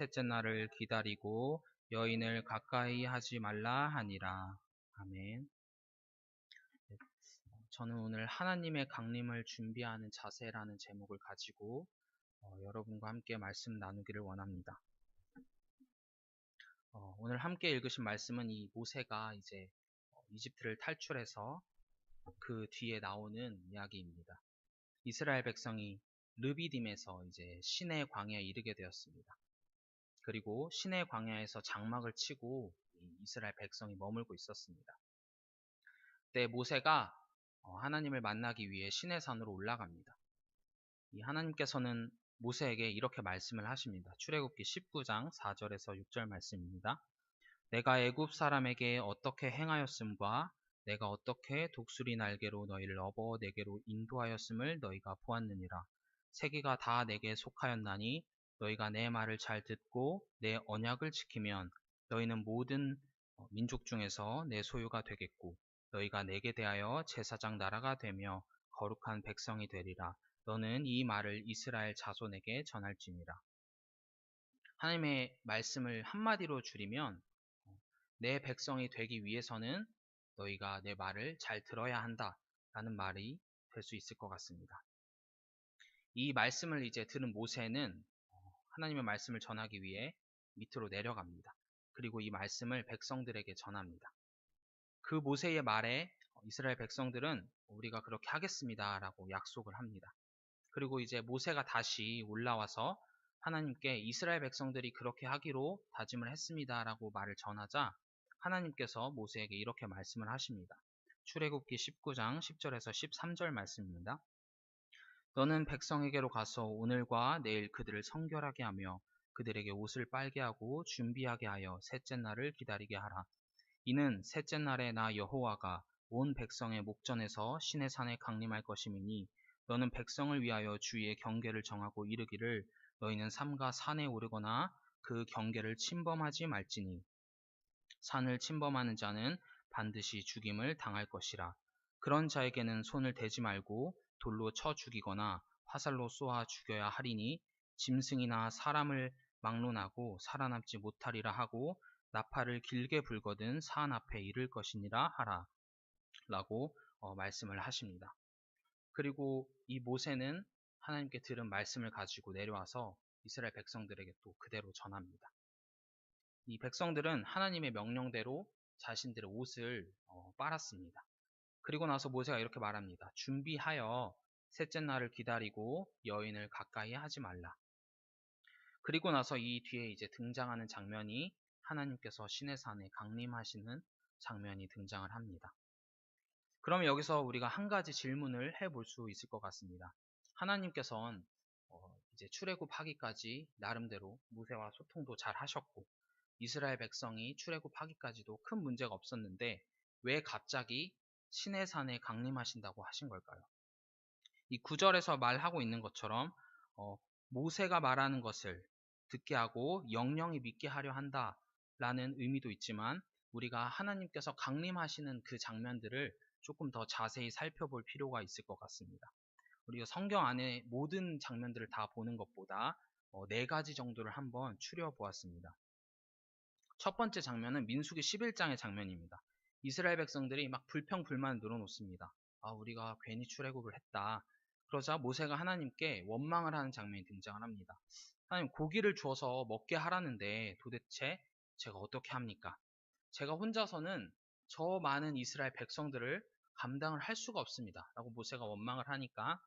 셋째 날을 기다리고 여인을 가까이 하지 말라 하니라. 아멘. 저는 오늘 하나님의 강림을 준비하는 자세라는 제목을 가지고 여러분과 함께 말씀 나누기를 원합니다. 오늘 함께 읽으신 말씀은 이 모세가 이제 이집트를 탈출해서 그 뒤에 나오는 이야기입니다. 이스라엘 백성이 르비딤에서 이제 시내 광야에 이르게 되었습니다. 그리고 시내 광야에서 장막을 치고 이스라엘 백성이 머물고 있었습니다. 그때 모세가 하나님을 만나기 위해 시내산으로 올라갑니다. 이 하나님께서는 모세에게 이렇게 말씀을 하십니다. 출애굽기 19장 4절에서 6절 말씀입니다. 내가 애굽 사람에게 어떻게 행하였음과 내가 어떻게 독수리 날개로 너희를 업어 내게로 인도하였음을 너희가 보았느니라. 세계가 다 내게 속하였나니 너희가 내 말을 잘 듣고 내 언약을 지키면 너희는 모든 민족 중에서 내 소유가 되겠고 너희가 내게 대하여 제사장 나라가 되며 거룩한 백성이 되리라. 너는 이 말을 이스라엘 자손에게 전할지니라. 하나님의 말씀을 한마디로 줄이면 내 백성이 되기 위해서는 너희가 내 말을 잘 들어야 한다 라는 말이 될 수 있을 것 같습니다. 이 말씀을 이제 들은 모세는 하나님의 말씀을 전하기 위해 밑으로 내려갑니다. 그리고 이 말씀을 백성들에게 전합니다. 그 모세의 말에 이스라엘 백성들은 우리가 그렇게 하겠습니다 라고 약속을 합니다. 그리고 이제 모세가 다시 올라와서 하나님께 이스라엘 백성들이 그렇게 하기로 다짐을 했습니다 라고 말을 전하자 하나님께서 모세에게 이렇게 말씀을 하십니다. 출애굽기 19장 10절에서 13절 말씀입니다. 너는 백성에게로 가서 오늘과 내일 그들을 성결하게 하며 그들에게 옷을 빨게 하고 준비하게 하여 셋째 날을 기다리게 하라. 이는 셋째 날에 나 여호와가 온 백성의 목전에서 시내 산에 강림할 것임이니 너는 백성을 위하여 주의 경계를 정하고 이르기를 너희는 삼가 산에 오르거나 그 경계를 침범하지 말지니 산을 침범하는 자는 반드시 죽임을 당할 것이라. 그런 자에게는 손을 대지 말고 돌로 쳐 죽이거나 화살로 쏘아 죽여야 하리니 짐승이나 사람을 막론하고 살아남지 못하리라 하고 나팔을 길게 불거든 산 앞에 이를 것이니라 하라 라고 말씀을 하십니다. 그리고 이 모세는 하나님께 들은 말씀을 가지고 내려와서 이스라엘 백성들에게 또 그대로 전합니다. 이 백성들은 하나님의 명령대로 자신들의 옷을 빨았습니다. 그리고 나서 모세가 이렇게 말합니다. 준비하여 셋째 날을 기다리고 여인을 가까이 하지 말라. 그리고 나서 이 뒤에 이제 등장하는 장면이 하나님께서 시내산에 강림하시는 장면이 등장을 합니다. 그러면 여기서 우리가 한 가지 질문을 해볼 수 있을 것 같습니다. 하나님께서는 이제 출애굽하기까지 나름대로 모세와 소통도 잘 하셨고 이스라엘 백성이 출애굽하기까지도 큰 문제가 없었는데 왜 갑자기 시내산에 강림하신다고 하신 걸까요? 이 구절에서 말하고 있는 것처럼 모세가 말하는 것을 듣게 하고 영영이 믿게 하려 한다라는 의미도 있지만 우리가 하나님께서 강림하시는 그 장면들을 조금 더 자세히 살펴볼 필요가 있을 것 같습니다. 우리가 성경 안에 모든 장면들을 다 보는 것보다 4가지 정도를 한번 추려보았습니다. 첫 번째 장면은 민수기 11장의 장면입니다. 이스라엘 백성들이 막 불평불만을 늘어놓습니다. 우리가 괜히 출애굽을 했다. 그러자 모세가 하나님께 원망을 하는 장면이 등장을 합니다. 하나님, 고기를 주어서 먹게 하라는데 도대체 제가 어떻게 합니까? 제가 혼자서는 저 많은 이스라엘 백성들을 감당을 할 수가 없습니다. 라고 모세가 원망을 하니까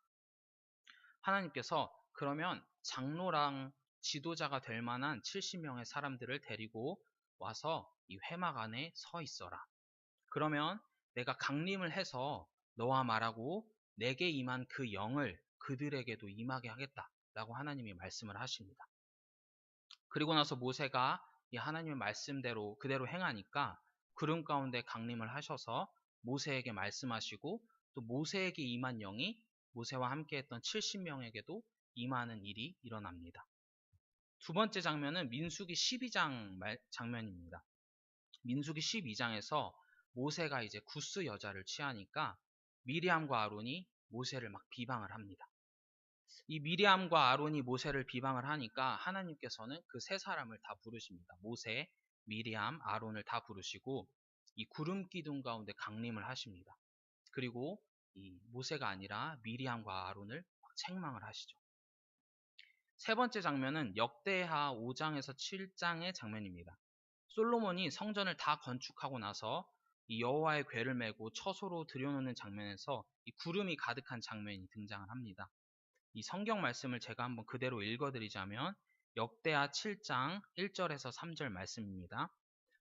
하나님께서 그러면 장로랑 지도자가 될 만한 70명의 사람들을 데리고 와서 이 회막 안에 서 있어라. 그러면 내가 강림을 해서 너와 말하고 내게 임한 그 영을 그들에게도 임하게 하겠다 라고 하나님이 말씀을 하십니다. 그리고 나서 모세가 이 하나님의 말씀대로 그대로 행하니까 구름 가운데 강림을 하셔서 모세에게 말씀하시고 또 모세에게 임한 영이 모세와 함께 했던 70명에게도 임하는 일이 일어납니다. 두 번째 장면은 민수기 12장 장면입니다. 민수기 12장에서 모세가 이제 구스 여자를 취하니까 미리암과 아론이 모세를 막 비방을 합니다. 이 미리암과 아론이 모세를 비방을 하니까 하나님께서는 그 세 사람을 다 부르십니다. 모세, 미리암, 아론을 다 부르시고 이 구름 기둥 가운데 강림을 하십니다. 그리고 이 모세가 아니라 미리암과 아론을 책망을 하시죠. 세 번째 장면은 역대하 5장에서 7장의 장면입니다. 솔로몬이 성전을 다 건축하고 나서 이 여호와의 궤를 메고 처소로 들여놓는 장면에서 이 구름이 가득한 장면이 등장을 합니다. 이 성경 말씀을 제가 한번 그대로 읽어드리자면 역대하 7장 1절에서 3절 말씀입니다.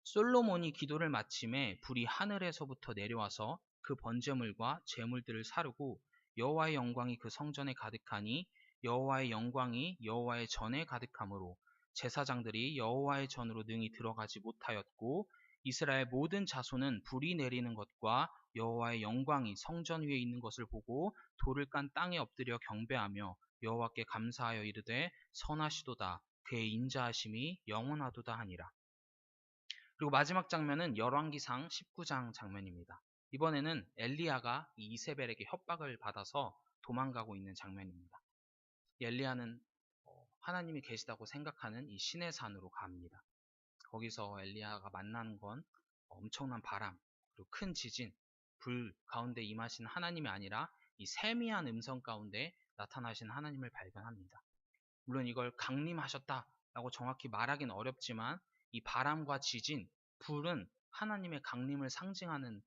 솔로몬이 기도를 마침에 불이 하늘에서부터 내려와서 그 번제물과 제물들을 사르고 여호와의 영광이 그 성전에 가득하니 여호와의 영광이 여호와의 전에 가득하므로 제사장들이 여호와의 전으로 능히 들어가지 못하였고 이스라엘 모든 자손은 불이 내리는 것과 여호와의 영광이 성전 위에 있는 것을 보고 돌을 깐 땅에 엎드려 경배하며 여호와께 감사하여 이르되 선하시도다 그의 인자하심이 영원하도다 하니라. 그리고 마지막 장면은 열왕기상 19장 장면입니다. 이번에는 엘리야가 이 이세벨에게 협박을 받아서 도망가고 있는 장면입니다. 엘리야는 하나님이 계시다고 생각하는 이 시내 산으로 갑니다. 거기서 엘리야가 만나는 건 엄청난 바람, 그리고 큰 지진, 불 가운데 임하신 하나님이 아니라 이 세미한 음성 가운데 나타나신 하나님을 발견합니다. 물론 이걸 강림하셨다라고 정확히 말하기는 어렵지만 이 바람과 지진, 불은 하나님의 강림을 상징하는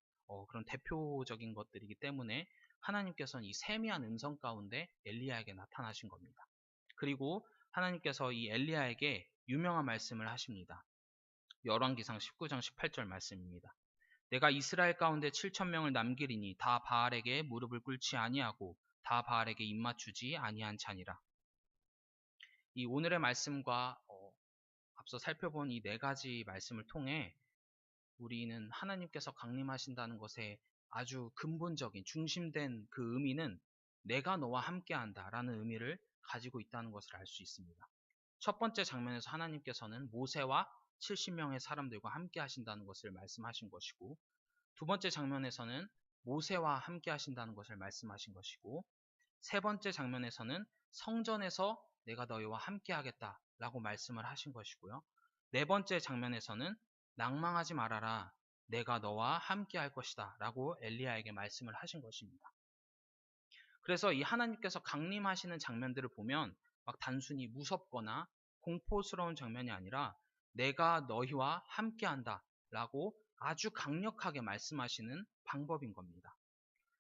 그런 대표적인 것들이기 때문에 하나님께서는 이 세미한 음성 가운데 엘리야에게 나타나신 겁니다. 그리고 하나님께서 이 엘리야에게 유명한 말씀을 하십니다. 열왕기상 19장 18절 말씀입니다. 내가 이스라엘 가운데 7,000명을 남기리니 다 바알에게 무릎을 꿇지 아니하고 다 바알에게 입맞추지 아니한 자니라. 이 오늘의 말씀과 앞서 살펴본 이 네 가지 말씀을 통해 우리는 하나님께서 강림하신다는 것에 아주 근본적인 중심된 그 의미는 내가 너와 함께한다 라는 의미를 가지고 있다는 것을 알 수 있습니다. 첫 번째 장면에서 하나님께서는 모세와 70명의 사람들과 함께 하신다는 것을 말씀하신 것이고, 두 번째 장면에서는 모세와 함께 하신다는 것을 말씀하신 것이고, 세 번째 장면에서는 성전에서 내가 너희와 함께 하겠다 라고 말씀을 하신 것이고요. 네 번째 장면에서는 낭망하지 말아라, 내가 너와 함께 할 것이다 라고 엘리야에게 말씀을 하신 것입니다. 그래서 이 하나님께서 강림하시는 장면들을 보면 막 단순히 무섭거나 공포스러운 장면이 아니라 내가 너희와 함께 한다 라고 아주 강력하게 말씀하시는 방법인 겁니다.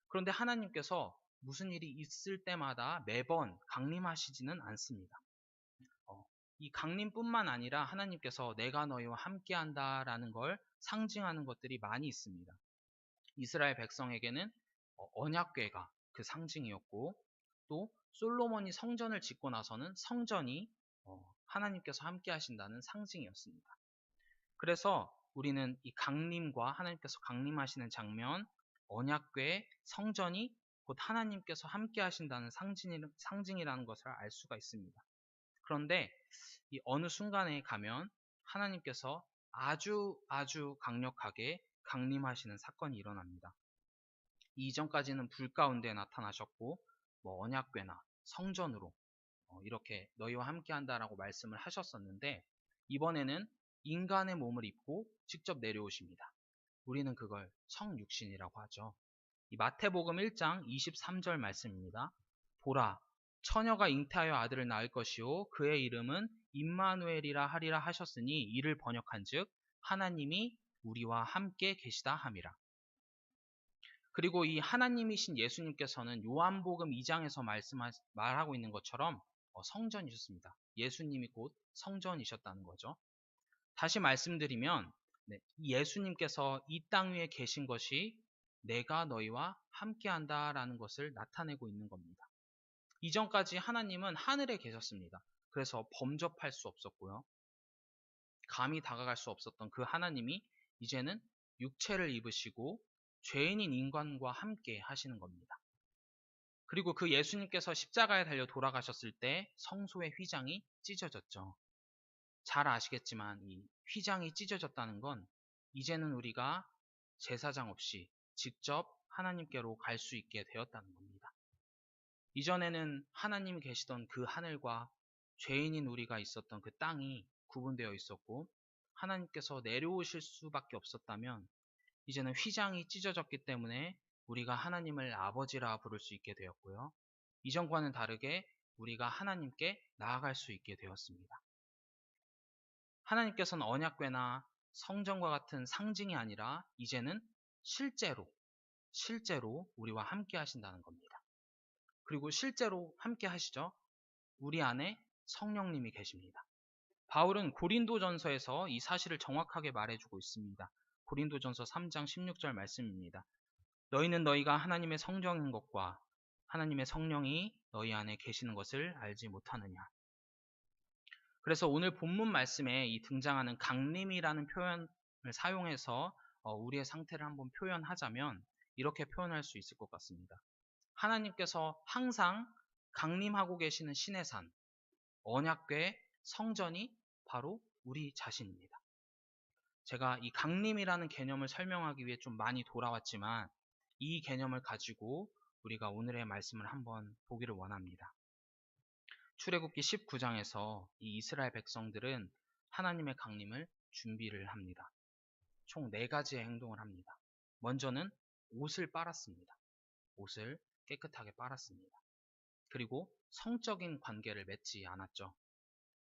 그런데 하나님께서 무슨 일이 있을 때마다 매번 강림하시지는 않습니다. 이 강림뿐만 아니라 하나님께서 내가 너희와 함께한다 라는 걸 상징하는 것들이 많이 있습니다. 이스라엘 백성에게는 언약궤가 그 상징이었고, 또 솔로몬이 성전을 짓고 나서는 성전이 하나님께서 함께 하신다는 상징이었습니다. 그래서 우리는 이 강림과 하나님께서 강림하시는 장면, 언약궤, 성전이 곧 하나님께서 함께 하신다는 상징이라는 것을 알 수가 있습니다. 그런데 이 어느 순간에 가면 하나님께서 아주 강력하게 강림하시는 사건이 일어납니다. 이전까지는 불 가운데 나타나셨고 언약궤나 성전으로 이렇게 너희와 함께 한다라고 말씀을 하셨었는데, 이번에는 인간의 몸을 입고 직접 내려오십니다. 우리는 그걸 성육신이라고 하죠. 이 마태복음 1장 23절 말씀입니다. 보라, 처녀가 잉태하여 아들을 낳을 것이요 그의 이름은 임마누엘이라 하리라 하셨으니 이를 번역한즉 하나님이 우리와 함께 계시다 함이라. 그리고 이 하나님이신 예수님께서는 요한복음 2장에서 말하고 있는 것처럼 성전이셨습니다. 예수님이 곧 성전이셨다는 거죠. 다시 말씀드리면 예수님께서 이 땅 위에 계신 것이 내가 너희와 함께한다 라는 것을 나타내고 있는 겁니다. 이전까지 하나님은 하늘에 계셨습니다. 그래서 범접할 수 없었고요. 감히 다가갈 수 없었던 그 하나님이 이제는 육체를 입으시고 죄인인 인간과 함께 하시는 겁니다. 그리고 그 예수님께서 십자가에 달려 돌아가셨을 때 성소의 휘장이 찢어졌죠. 잘 아시겠지만 이 휘장이 찢어졌다는 건 이제는 우리가 제사장 없이 직접 하나님께로 갈 수 있게 되었다는 겁니다. 이전에는 하나님이 계시던 그 하늘과 죄인인 우리가 있었던 그 땅이 구분되어 있었고, 하나님께서 내려오실 수밖에 없었다면 이제는 휘장이 찢어졌기 때문에 우리가 하나님을 아버지라 부를 수 있게 되었고요. 이전과는 다르게 우리가 하나님께 나아갈 수 있게 되었습니다. 하나님께서는 언약궤나 성전과 같은 상징이 아니라 이제는 실제로 우리와 함께 하신다는 겁니다. 그리고 실제로 함께 하시죠. 우리 안에 성령님이 계십니다. 바울은 고린도전서에서 이 사실을 정확하게 말해주고 있습니다. 고린도전서 3장 16절 말씀입니다. 너희는 너희가 하나님의 성령인 것과 하나님의 성령이 너희 안에 계시는 것을 알지 못하느냐. 그래서 오늘 본문 말씀에 이 등장하는 강림이라는 표현을 사용해서 우리의 상태를 한번 표현하자면 이렇게 표현할 수 있을 것 같습니다. 하나님께서 항상 강림하고 계시는 신의 산, 언약궤, 성전이 바로 우리 자신입니다. 제가 이 강림이라는 개념을 설명하기 위해 좀 많이 돌아왔지만 이 개념을 가지고 우리가 오늘의 말씀을 한번 보기를 원합니다. 출애굽기 19장에서 이 이스라엘 백성들은 하나님의 강림을 준비를 합니다. 총 4가지의 행동을 합니다. 먼저는 옷을 빨았습니다. 옷을 깨끗하게 빨았습니다. 그리고 성적인 관계를 맺지 않았죠.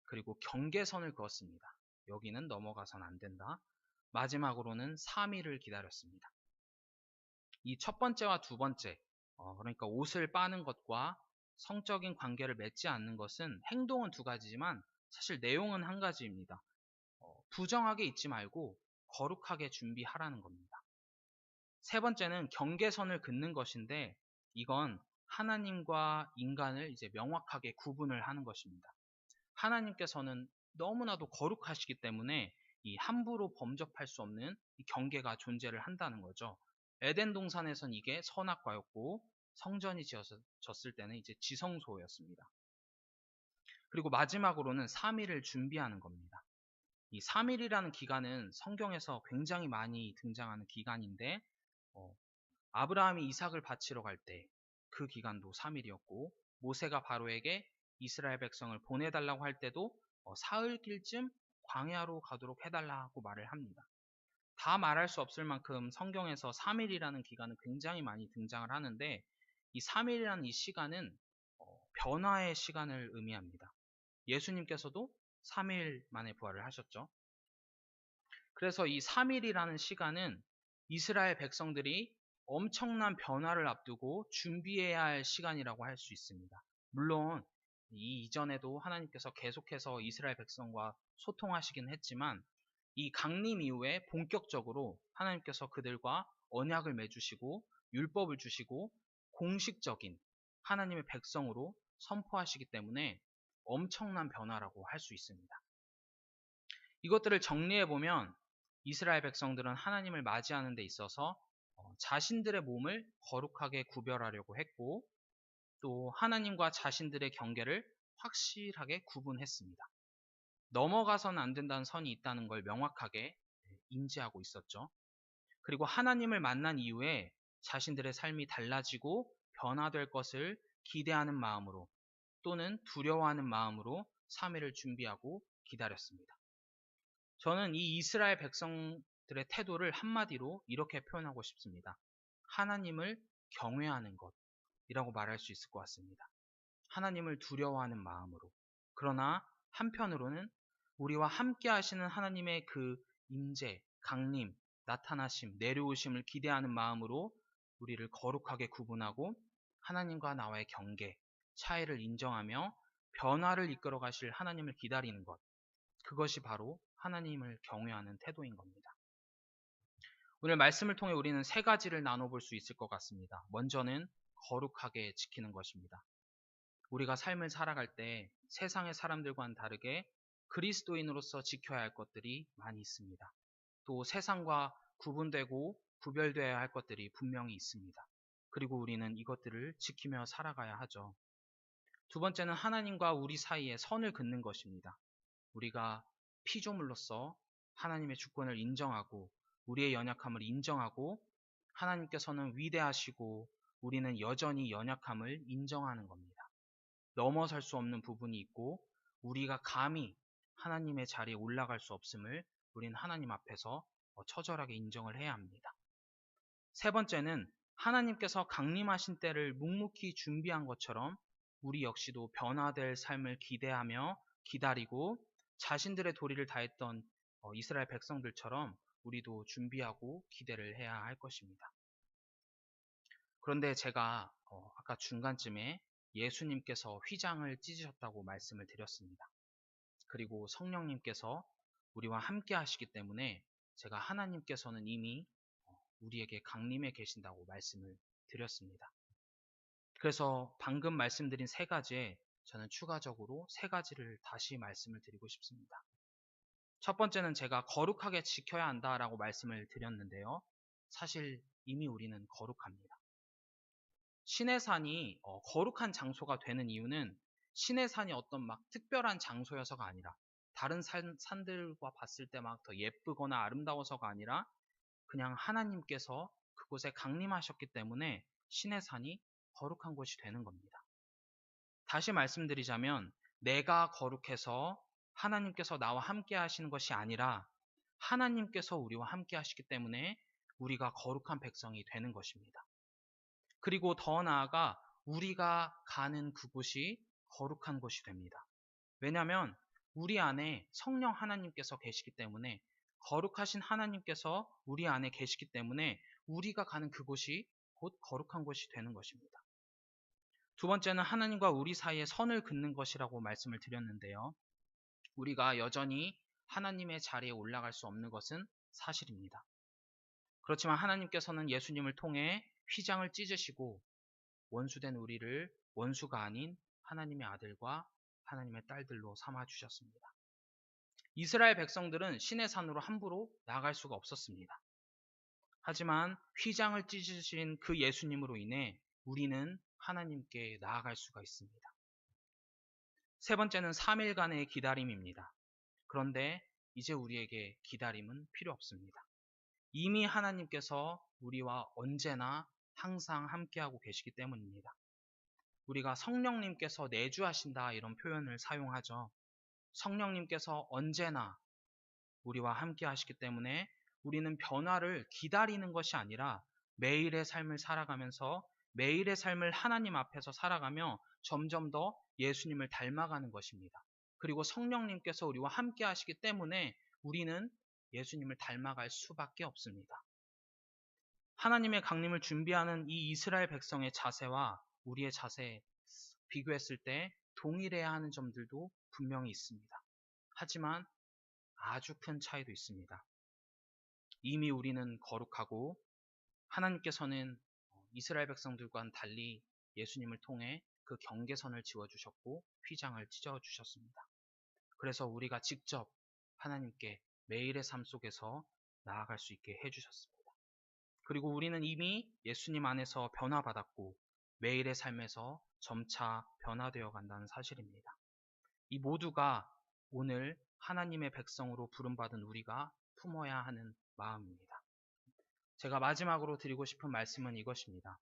그리고 경계선을 그었습니다. 여기는 넘어가선 안 된다. 마지막으로는 3일을 기다렸습니다. 이 첫 번째와 두 번째, 그러니까 옷을 빠는 것과 성적인 관계를 맺지 않는 것은 행동은 2가지지만 사실 내용은 1가지입니다. 부정하게 잊지 말고 거룩하게 준비하라는 겁니다. 세 번째는 경계선을 긋는 것인데 이건 하나님과 인간을 이제 명확하게 구분을 하는 것입니다. 하나님께서는 너무나도 거룩하시기 때문에 이 함부로 범접할 수 없는 이 경계가 존재를 한다는 거죠. 에덴 동산에선 이게 선악과였고 성전이 지어졌을 때는 이제 지성소였습니다. 그리고 마지막으로는 3일을 준비하는 겁니다. 이 3일이라는 기간은 성경에서 굉장히 많이 등장하는 기간인데 아브라함이 이삭을 바치러 갈 때 그 기간도 3일이었고 모세가 바로에게 이스라엘 백성을 보내달라고 할 때도 사흘길쯤 광야로 가도록 해달라고 말을 합니다. 다 말할 수 없을 만큼 성경에서 3일이라는 기간은 굉장히 많이 등장을 하는데 이 3일이라는 이 시간은 변화의 시간을 의미합니다. 예수님께서도 3일 만에 부활을 하셨죠. 그래서 이 3일이라는 시간은 이스라엘 백성들이 엄청난 변화를 앞두고 준비해야 할 시간이라고 할 수 있습니다. 물론 이 이전에도 하나님께서 계속해서 이스라엘 백성과 소통하시긴 했지만 이 강림 이후에 본격적으로 하나님께서 그들과 언약을 맺으시고 율법을 주시고 공식적인 하나님의 백성으로 선포하시기 때문에 엄청난 변화라고 할 수 있습니다. 이것들을 정리해보면 이스라엘 백성들은 하나님을 맞이하는 데 있어서 자신들의 몸을 거룩하게 구별하려고 했고 또 하나님과 자신들의 경계를 확실하게 구분했습니다. 넘어가서는 안 된다는 선이 있다는 걸 명확하게 인지하고 있었죠. 그리고 하나님을 만난 이후에 자신들의 삶이 달라지고 변화될 것을 기대하는 마음으로 또는 두려워하는 마음으로 3일을 준비하고 기다렸습니다. 저는 이 이스라엘 백성들의 태도를 한마디로 이렇게 표현하고 싶습니다. 하나님을 경외하는 것이라고 말할 수 있을 것 같습니다. 하나님을 두려워하는 마음으로. 그러나 한편으로는 우리와 함께 하시는 하나님의 그 임재, 강림, 나타나심, 내려오심을 기대하는 마음으로 우리를 거룩하게 구분하고 하나님과 나와의 경계, 차이를 인정하며 변화를 이끌어 가실 하나님을 기다리는 것. 그것이 바로 하나님을 경외하는 태도인 겁니다. 오늘 말씀을 통해 우리는 3가지를 나눠볼 수 있을 것 같습니다. 먼저는 거룩하게 지키는 것입니다. 우리가 삶을 살아갈 때 세상의 사람들과는 다르게 그리스도인으로서 지켜야 할 것들이 많이 있습니다. 또 세상과 구분되고 구별되어야 할 것들이 분명히 있습니다. 그리고 우리는 이것들을 지키며 살아가야 하죠. 두 번째는 하나님과 우리 사이에 선을 긋는 것입니다. 우리가 피조물로서 하나님의 주권을 인정하고 우리의 연약함을 인정하고 하나님께서는 위대하시고 우리는 여전히 연약함을 인정하는 겁니다. 넘어설 수 없는 부분이 있고 우리가 감히 하나님의 자리에 올라갈 수 없음을 우리는 하나님 앞에서 처절하게 인정을 해야 합니다. 세 번째는 하나님께서 강림하신 때를 묵묵히 준비한 것처럼 우리 역시도 변화될 삶을 기대하며 기다리고 자신들의 도리를 다했던 이스라엘 백성들처럼 우리도 준비하고 기대를 해야 할 것입니다. 그런데 제가 아까 중간쯤에 예수님께서 휘장을 찢으셨다고 말씀을 드렸습니다. 그리고 성령님께서 우리와 함께 하시기 때문에 제가 하나님께서는 이미 우리에게 강림해 계신다고 말씀을 드렸습니다. 그래서 방금 말씀드린 세 가지에 저는 추가적으로 세 가지를 다시 말씀을 드리고 싶습니다. 첫 번째는 제가 거룩하게 지켜야 한다라고 말씀을 드렸는데요. 사실 이미 우리는 거룩합니다. 신의 산이 거룩한 장소가 되는 이유는 신의 산이 어떤 막 특별한 장소여서가 아니라 다른 산들과 봤을 때 막 더 예쁘거나 아름다워서가 아니라 그냥 하나님께서 그곳에 강림하셨기 때문에 신의 산이 거룩한 곳이 되는 겁니다. 다시 말씀드리자면 내가 거룩해서 하나님께서 나와 함께 하시는 것이 아니라 하나님께서 우리와 함께 하시기 때문에 우리가 거룩한 백성이 되는 것입니다. 그리고 더 나아가 우리가 가는 그곳이 거룩한 곳이 됩니다. 왜냐하면 우리 안에 성령 하나님께서 계시기 때문에 거룩하신 하나님께서 우리 안에 계시기 때문에 우리가 가는 그곳이 곧 거룩한 곳이 되는 것입니다. 두 번째는 하나님과 우리 사이에 선을 긋는 것이라고 말씀을 드렸는데요. 우리가 여전히 하나님의 자리에 올라갈 수 없는 것은 사실입니다. 그렇지만 하나님께서는 예수님을 통해 휘장을 찢으시고 원수된 우리를 원수가 아닌 하나님의 아들과 하나님의 딸들로 삼아주셨습니다. 이스라엘 백성들은 신의 산으로 함부로 나아갈 수가 없었습니다. 하지만 휘장을 찢으신 그 예수님으로 인해 우리는 하나님께 나아갈 수가 있습니다. 세 번째는 3일간의 기다림입니다. 그런데 이제 우리에게 기다림은 필요 없습니다. 이미 하나님께서 우리와 언제나 항상 함께하고 계시기 때문입니다. 우리가 성령님께서 내주하신다 이런 표현을 사용하죠. 성령님께서 언제나 우리와 함께 하시기 때문에 우리는 변화를 기다리는 것이 아니라 매일의 삶을 살아가면서 매일의 삶을 하나님 앞에서 살아가며 점점 더 예수님을 닮아가는 것입니다. 그리고 성령님께서 우리와 함께 하시기 때문에 우리는 예수님을 닮아갈 수밖에 없습니다. 하나님의 강림을 준비하는 이 이스라엘 백성의 자세와 우리의 자세 비교했을 때 동일해야 하는 점들도 분명히 있습니다. 하지만 아주 큰 차이도 있습니다. 이미 우리는 거룩하고 하나님께서는 이스라엘 백성들과는 달리 예수님을 통해 그 경계선을 지어주셨고 휘장을 찢어주셨습니다. 그래서 우리가 직접 하나님께 매일의 삶 속에서 나아갈 수 있게 해주셨습니다. 그리고 우리는 이미 예수님 안에서 변화받았고 매일의 삶에서 점차 변화되어 간다는 사실입니다. 이 모두가 오늘 하나님의 백성으로 부름받은 우리가 품어야 하는 마음입니다. 제가 마지막으로 드리고 싶은 말씀은 이것입니다.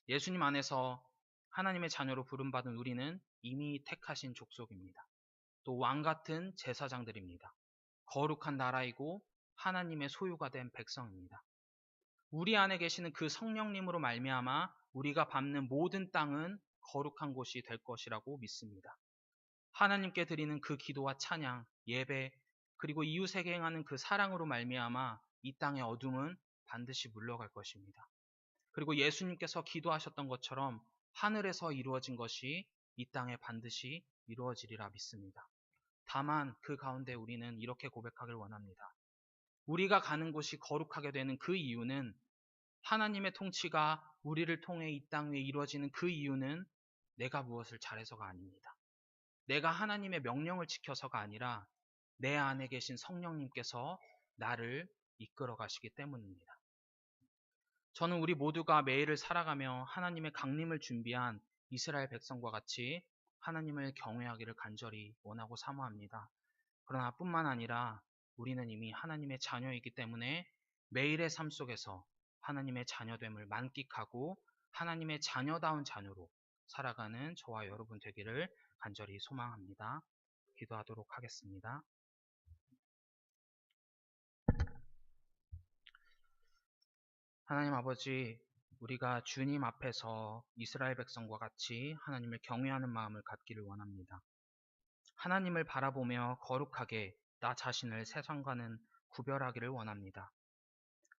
예수님 안에서 하나님의 자녀로 부름받은 우리는 이미 택하신 족속입니다. 또 왕같은 제사장들입니다. 거룩한 나라이고 하나님의 소유가 된 백성입니다. 우리 안에 계시는 그 성령님으로 말미암아 우리가 밟는 모든 땅은 거룩한 곳이 될 것이라고 믿습니다. 하나님께 드리는 그 기도와 찬양, 예배, 그리고 이웃에게 행하는 그 사랑으로 말미암아 이 땅의 어둠은 반드시 물러갈 것입니다. 그리고 예수님께서 기도하셨던 것처럼 하늘에서 이루어진 것이 이 땅에 반드시 이루어지리라 믿습니다. 다만 그 가운데 우리는 이렇게 고백하길 원합니다. 우리가 가는 곳이 거룩하게 되는 그 이유는 하나님의 통치가 우리를 통해 이 땅 위에 이루어지는 그 이유는 내가 무엇을 잘해서가 아닙니다. 내가 하나님의 명령을 지켜서가 아니라 내 안에 계신 성령님께서 나를 이끌어 가시기 때문입니다. 저는 우리 모두가 매일을 살아가며 하나님의 강림을 준비한 이스라엘 백성과 같이 하나님을 경외하기를 간절히 원하고 사모합니다. 그러나 뿐만 아니라 우리는 이미 하나님의 자녀이기 때문에 매일의 삶 속에서 하나님의 자녀됨을 만끽하고 하나님의 자녀다운 자녀로 살아가는 저와 여러분 되기를 간절히 소망합니다. 기도하도록 하겠습니다. 하나님 아버지, 우리가 주님 앞에서 이스라엘 백성과 같이 하나님을 경외하는 마음을 갖기를 원합니다. 하나님을 바라보며 거룩하게 나 자신을 세상과는 구별하기를 원합니다.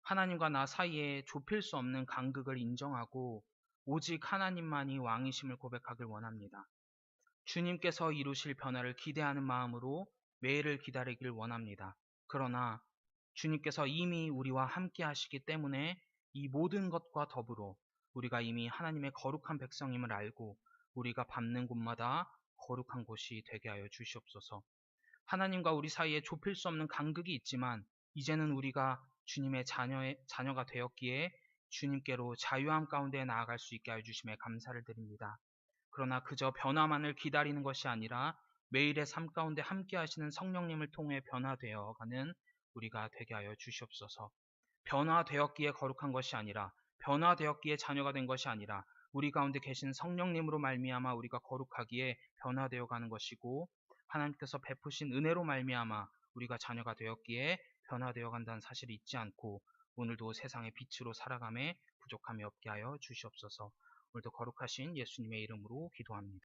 하나님과 나 사이에 좁힐 수 없는 간극을 인정하고 오직 하나님만이 왕이심을 고백하길 원합니다. 주님께서 이루실 변화를 기대하는 마음으로 매일을 기다리길 원합니다. 그러나 주님께서 이미 우리와 함께 하시기 때문에 이 모든 것과 더불어 우리가 이미 하나님의 거룩한 백성임을 알고 우리가 밟는 곳마다 거룩한 곳이 되게 하여 주시옵소서. 하나님과 우리 사이에 좁힐 수 없는 간극이 있지만 이제는 우리가 주님의 자녀가 되었기에 주님께로 자유함 가운데 나아갈 수 있게 하여 주심에 감사를 드립니다. 그러나 그저 변화만을 기다리는 것이 아니라 매일의 삶 가운데 함께 하시는 성령님을 통해 변화되어 가는 우리가 되게 하여 주시옵소서. 변화되었기에 거룩한 것이 아니라 변화되었기에 자녀가 된 것이 아니라 우리 가운데 계신 성령님으로 말미암아 우리가 거룩하기에 변화되어 가는 것이고 하나님께서 베푸신 은혜로 말미암아 우리가 자녀가 되었기에 변화되어 간다는 사실을 잊지 않고 오늘도 세상의 빛으로 살아감에 부족함이 없게 하여 주시옵소서. 오늘도 거룩하신 예수님의 이름으로 기도합니다.